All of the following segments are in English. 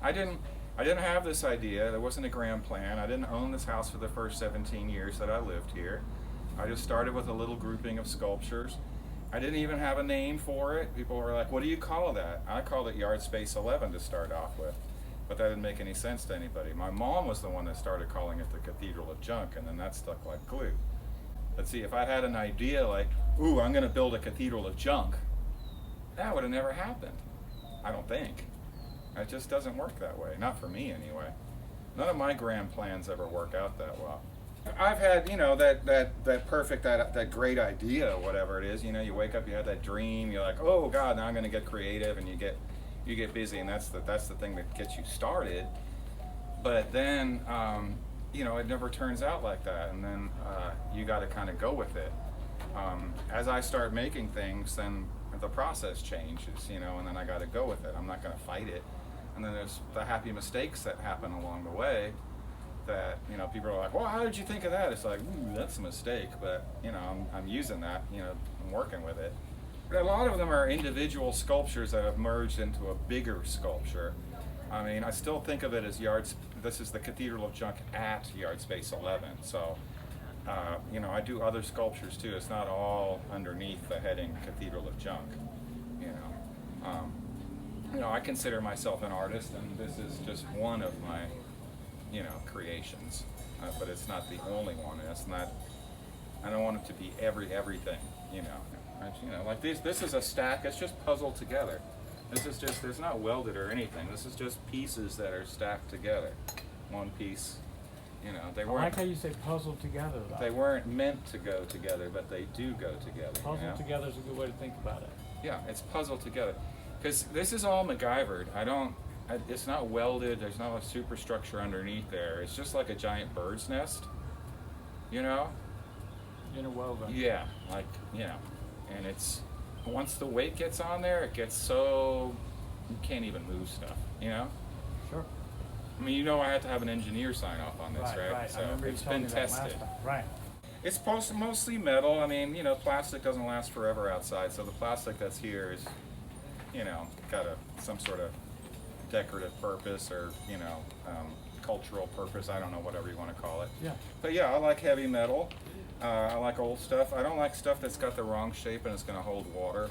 I didn't have this idea. There wasn't a grand plan. I didn't own this house for the first 17 years that I lived here. I just started with a little grouping of sculptures. I didn't even have a name for it. People were like, what do you call that? I called it Yard Space 11 to start off with, but that didn't make any sense to anybody. My mom was the one that started calling it the Cathedral of Junk, and then that stuck like glue. But see, if I had an idea like, ooh, I'm gonna build a Cathedral of Junk, that would have never happened. I don't think. It just doesn't work that way. Not for me anyway. None of my grand plans ever work out that well. I've had, that perfect, that great idea, whatever it is. You wake up, you have that dream. You're like, oh God, now I'm going to get creative, and you get busy, and that's the thing that gets you started. But then, it never turns out like that, and then you got to kind of go with it. As I start making things, then the process changes, and then I got to go with it. I'm not going to fight it. And then there's the happy mistakes that happen along the way that, people are like, well, how did you think of that? It's like, ooh, that's a mistake, but, I'm using that, I'm working with it. But a lot of them are individual sculptures that have merged into a bigger sculpture. I mean, I still think of it as this is the Cathedral of Junk at Yard Space 11. So, I do other sculptures too. It's not all underneath the heading Cathedral of Junk, I consider myself an artist, and this is just one of my, creations. But it's not the only one. It's not. I don't want it to be everything. Like this is a stack. It's just puzzled together. This is just. There's not welded or anything. This is just pieces that are stacked together. One piece. They weren't. I like how you say puzzled together, though. They weren't meant to go together, but they do go together. Puzzled together is a good way to think about it. Yeah, it's puzzled together. Because this is all MacGyvered. It's not welded. There's not a superstructure underneath there. It's just like a giant bird's nest. Interwoven. Yeah, and it's once the weight gets on there, it gets so you can't even move stuff. Sure. I mean, I had to have an engineer sign off on this, right? Right. So I remember it's you telling been me that tested. last time. Right. It's mostly metal. I mean, plastic doesn't last forever outside, so the plastic that's here is, got some sort of decorative purpose or, cultural purpose. I don't know, whatever you want to call it. Yeah. But yeah, I like heavy metal. I like old stuff. I don't like stuff that's got the wrong shape and it's going to hold water.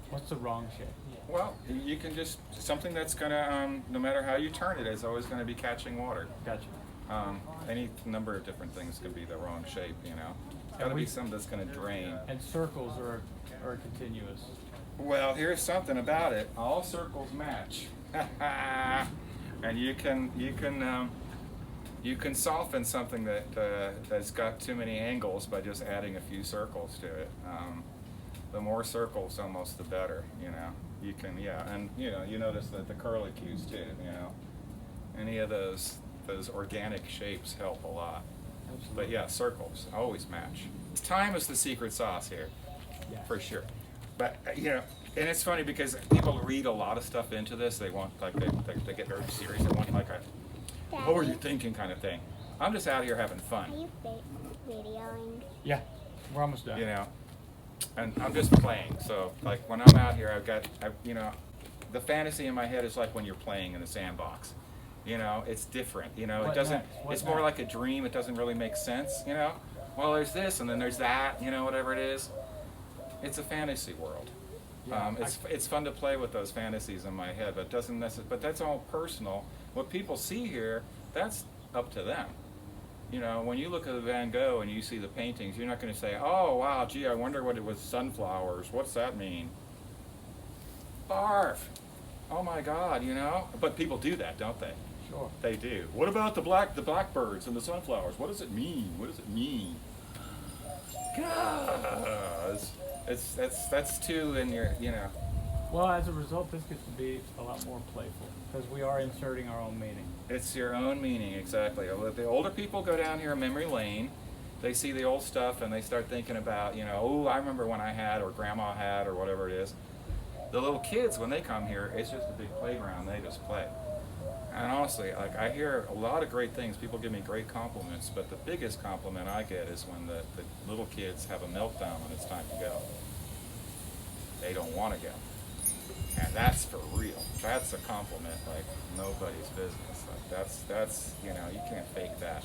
What's the wrong shape? Well, you can just, something that's going to, no matter how you turn it, is always going to be catching water. Gotcha. Any number of different things could be the wrong shape, It's got to be something that's going to drain. And circles are continuous. Well, here's something about it. All circles match. And you can soften something that's got too many angles by just adding a few circles to it. The more circles, almost the better. You can, and you notice that the curlicues too. Any of those organic shapes help a lot. Absolutely. But yeah, circles always match. Time is the secret sauce here, for sure. But and it's funny because people read a lot of stuff into this. They want they get very serious. They want like a what were you thinking kind of thing. I'm just out here having fun. Are you videoing? Yeah, we're almost done. And I'm just playing. So like when I'm out here, the fantasy in my head is like when you're playing in the sandbox. It's different. It doesn't. It's more like a dream. It doesn't really make sense. Well, there's this and then there's that. Whatever it is. It's a fantasy world. Yeah, it's fun to play with those fantasies in my head, but it doesn't necessarily. But that's all personal. What people see here, that's up to them. When you look at Van Gogh and you see the paintings, you're not going to say, "Oh, wow, gee, I wonder what it was. Sunflowers. What's that mean?" Barf. Oh my God, But people do that, don't they? Sure. They do. What about the blackbirds and the sunflowers? What does it mean? What does it mean? God, that's too in your, Well, as a result, this gets to be a lot more playful because we are inserting our own meaning. It's your own meaning, exactly. The older people go down here memory lane, they see the old stuff and they start thinking about, oh, I remember when I had or grandma had or whatever it is. The little kids, when they come here, it's just a big playground. They just play. And honestly, I hear a lot of great things. People give me great compliments, but the biggest compliment I get is when the little kids have a meltdown when it's time to go. They don't want to go. And that's for real. That's a compliment like nobody's business. Like that's you know, you can't fake that.